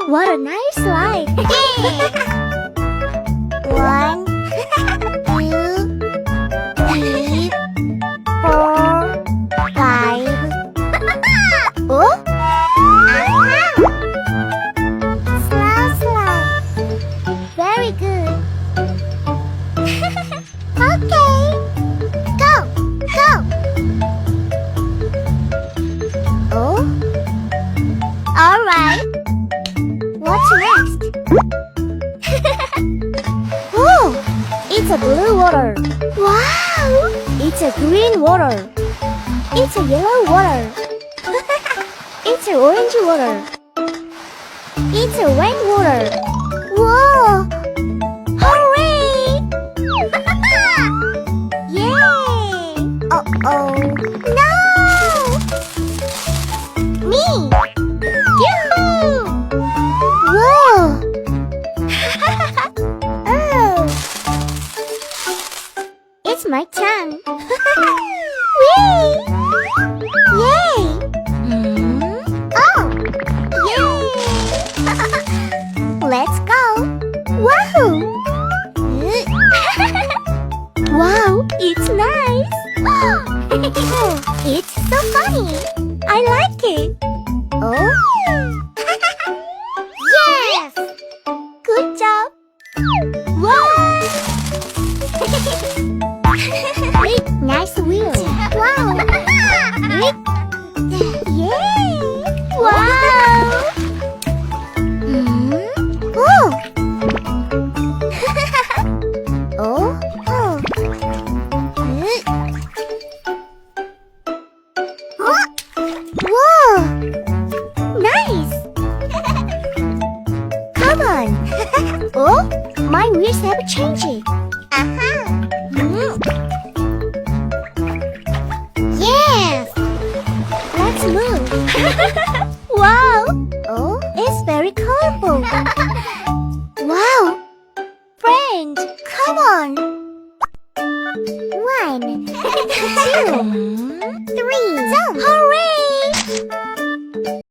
What a nice slide! One, two, three, four, five. Oh? Slow, slow. Very good. Okay. Go, go. Oh? All right. What's next? Oh, it's a blue water. Wow! It's a green water. It's a yellow water. It's a orange water. It's a red water. Whoa! Hooray! Yay! Uh-oh. No! Me! Yoo-hoo! Whoa! Oh! It's my turn. Whee! Yay! Oh! Yay! Let's go! Wahoo! Wow, it's nice! It's so funny! I like it! Oh? Yes! Good job! Wow! Nice wheels! Wow! Yay! Wow! Oh! Oh? Oh! Whoa! Nice! Come on! Oh? My wheels have changed. Yes! Let's move. Wow! Oh, it's very colorful. Wow! Friend, come on. 1, 2, 3, jump! Hooray!